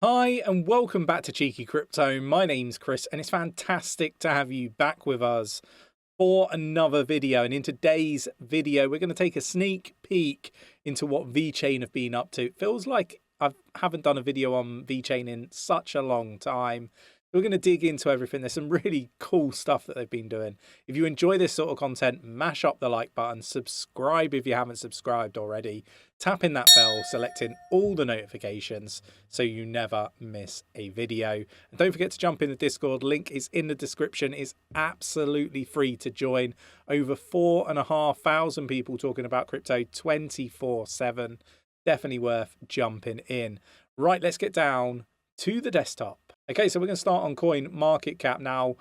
Hi and welcome back to Cheeky Crypto. My name's Chris and it's fantastic to have you back with us for another video. And in today's video, we're going to take a sneak peek into what Vechain have been up to. It feels like I haven't done a video on Vechain in such a long time. We're going to dig into everything. There's some really cool stuff that they've been doing. If you enjoy this sort of content, mash up the like button, subscribe if you haven't subscribed already, tap in that bell, selecting all the notifications so you never miss a video. And don't forget to jump in the Discord. Link is in the description. It's absolutely free to join. Over 4,500 people talking about crypto 24/7. Definitely worth jumping in. Right, let's get down to the desktop. Okay, so we're going to start on coin market cap now.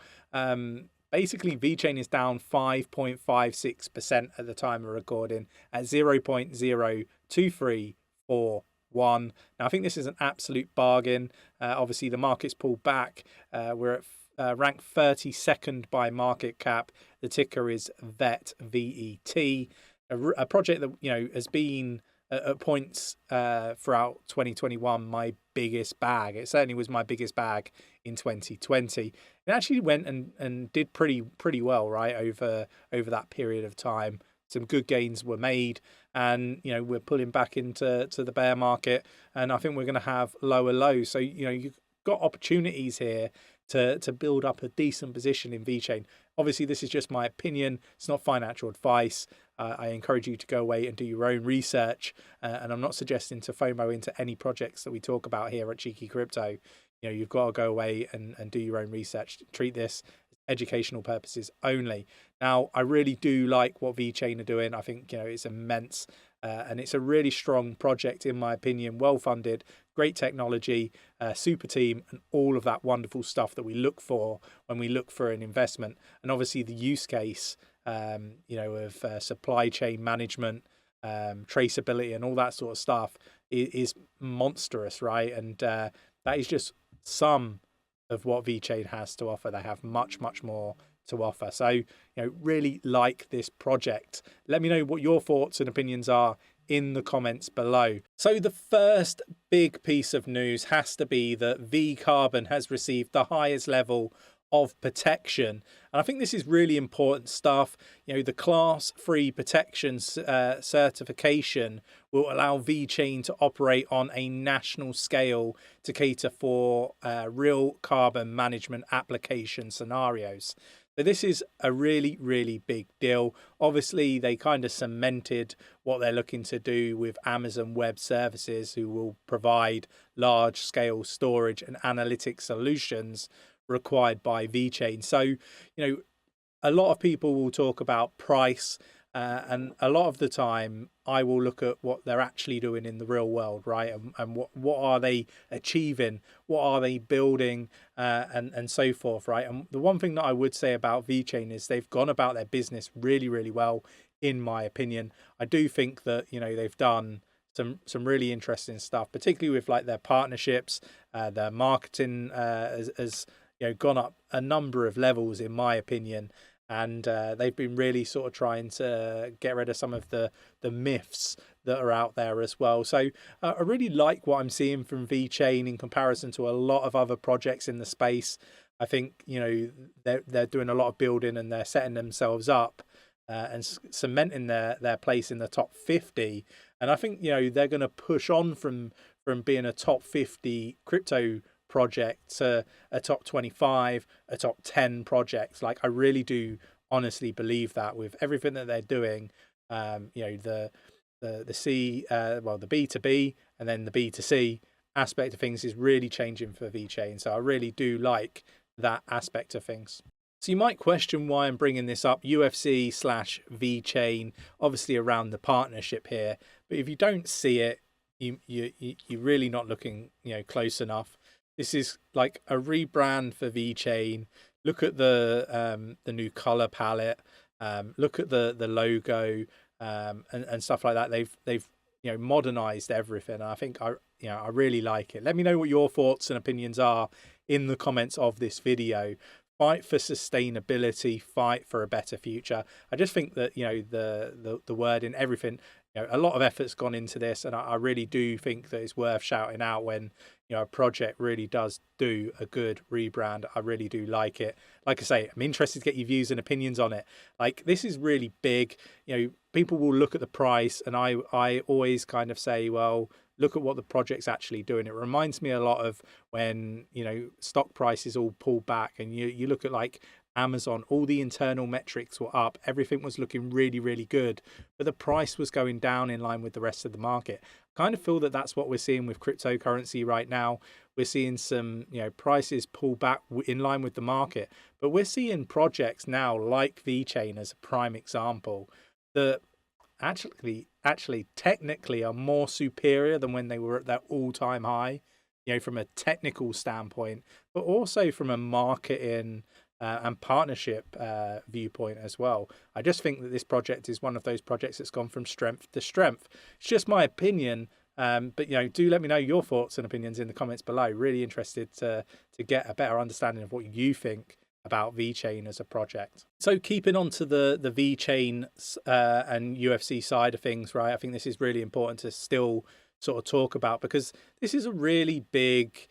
Basically, Vechain is down 5.56% at the time of recording at 0.02341. Now, I think this is an absolute bargain. Obviously, the market's pulled back. We're at ranked 32nd by market cap. The ticker is VET, V-E-T, a project that has been at points throughout 2021 my biggest bag. It certainly was my biggest bag in 2020. It actually went and did pretty well, right, over that period of time. Some good gains were made, and we're pulling back into the bear market, and I think we're going to have lower lows. So you've got opportunities here to build up a decent position in Vechain. Obviously, this is just my opinion. It's not financial advice. I encourage you to go away and do your own research. And I'm not suggesting to FOMO into any projects that we talk about here at Cheeky Crypto. You've got to go away and do your own research. Treat this as educational purposes only. Now, I really do like what Vechain are doing. I think it's immense. And it's a really strong project, in my opinion, well funded, great technology, super team, and all of that wonderful stuff that we look for when we look for an investment. And obviously the use case, of supply chain management, traceability, and all that sort of stuff is monstrous, right? And that is just some of what Vechain has to offer. They have much more to offer. So really like this project. Let me know what your thoughts and opinions are in the comments below. So the first big piece of news has to be that 𝗕𝗓𝗪𝗀 has received the highest level of protection, and I think this is really important stuff. The class 3 protection certification will allow Vechain to operate on a national scale to cater for real carbon management application scenarios. So this is a really big deal. Obviously, they kind of cemented what they're looking to do with Amazon Web Services, who will provide large-scale storage and analytic solutions required by Vechain. So, a lot of people will talk about price, and a lot of the time I will look at what they're actually doing in the real world, right? And what are they achieving? What are they building? And so forth, right? And the one thing that I would say about Vechain is they've gone about their business really well, in my opinion. I do think that, they've done some really interesting stuff, particularly with like their partnerships, their marketing has gone up a number of levels, in my opinion. And they've been really sort of trying to get rid of some of the myths that are out there as well. So I really like what I'm seeing from Vechain in comparison to a lot of other projects in the space. I think they're doing a lot of building, and they're setting themselves up and cementing their place in the top 50. And I think they're going to push on from being a top 50 crypto project to a top 25, a top 10 project. Like, I really do honestly believe that with everything that they're doing. The B2B and then the B2C aspect of things is really changing for Vechain. So I really do like that aspect of things. So you might question why I'm bringing this up, UFC/Vechain, obviously around the partnership here. But if you don't see it, you're really not looking close enough. This is like a rebrand for Vechain. Look at the new color palette. Look at the logo and stuff like that. They've modernized everything. I think I really like it. Let me know what your thoughts and opinions are in the comments of this video. Fight for sustainability, fight for a better future. I just think that the word in everything a lot of effort's gone into this, and I really do think that it's worth shouting out when a project really does do a good rebrand. I really do like it. Like I say, I'm interested to get your views and opinions on it. Like, this is really big. People will look at the price, and I always kind of say, well, look at what the project's actually doing. It reminds me a lot of when stock prices all pulled back, and you look at like Amazon, all the internal metrics were up, everything was looking really, really good, but the price was going down in line with the rest of the market. Kind of feel that that's what we're seeing with cryptocurrency right now. We're seeing some prices pull back in line with the market, but we're seeing projects now like Vechain as a prime example that actually technically are more superior than when they were at their all-time high, from a technical standpoint, but also from a marketing and partnership viewpoint as well. I just think that this project is one of those projects that's gone from strength to strength. It's just my opinion, but do let me know your thoughts and opinions in the comments below. Really interested to get a better understanding of what you think about Vechain as a project. So keeping on to the Vechain and UFC side of things, right? I think this is really important to still sort of talk about, because this is a really big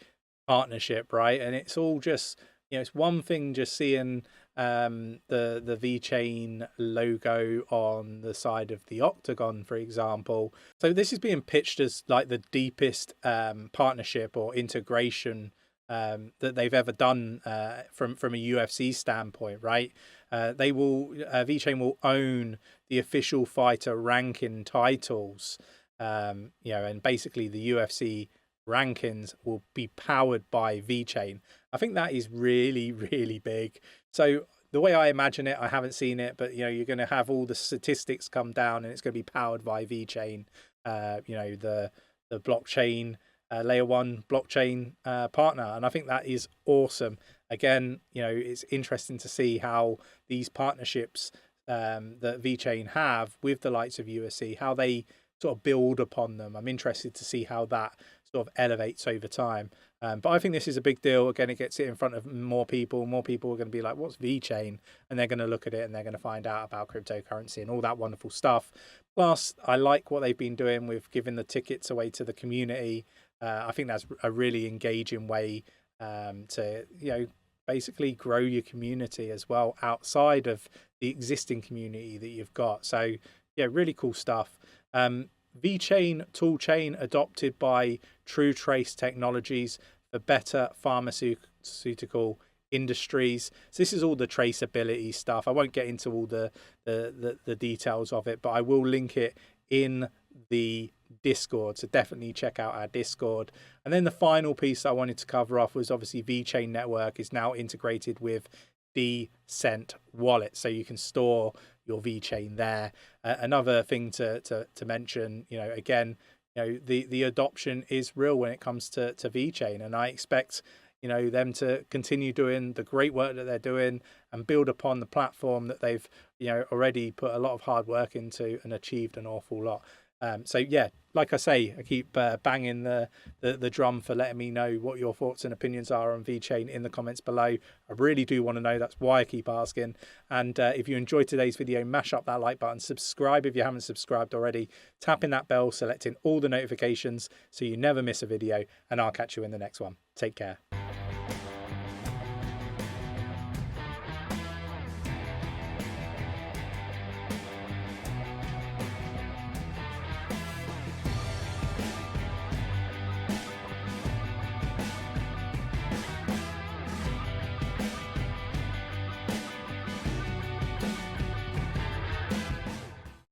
partnership, right? And it's all just it's one thing just seeing the Vechain logo on the side of the octagon, for example. So this is being pitched as like the deepest partnership or integration that they've ever done from a UFC standpoint, right? Vechain will own the official fighter ranking titles, and basically the UFC rankings will be powered by Vechain. I think that is really, really big. So the way I imagine it, I haven't seen it, but you're going to have all the statistics come down, and it's going to be powered by Vechain, the blockchain layer 1 blockchain partner. And I think that is awesome. Again, it's interesting to see how these partnerships that Vechain have with the likes of UFC, how they sort of build upon them. I'm interested to see how that sort of elevates over time. But I think this is a big deal. Again, it gets it in front of more people. More people are going to be like, what's Vechain? And they're going to look at it, and they're going to find out about cryptocurrency and all that wonderful stuff. Plus, I like what they've been doing with giving the tickets away to the community. I think that's a really engaging way to, basically grow your community as well outside of the existing community that you've got. So, yeah, really cool stuff. Vechain toolchain adopted by TrueTrace Technologies for better pharmaceutical industries. So this is all the traceability stuff. I won't get into all the details of it, but I will link it in the Discord, so definitely check out our Discord. And then the final piece I wanted to cover off was obviously Vechain network is now integrated with Descent wallet, so you can store your Vechain there. Another thing to mention, again, the adoption is real when it comes to Vechain, and I expect them to continue doing the great work that they're doing and build upon the platform that they've already put a lot of hard work into and achieved an awful lot. So yeah, like I say, I keep banging the drum for letting me know what your thoughts and opinions are on Vechain in the comments below. I really do want to know. That's why I keep asking. And if you enjoyed today's video, mash up that like button, subscribe if you haven't subscribed already, tapping that bell, selecting all the notifications so you never miss a video, and I'll catch you in the next one. Take care.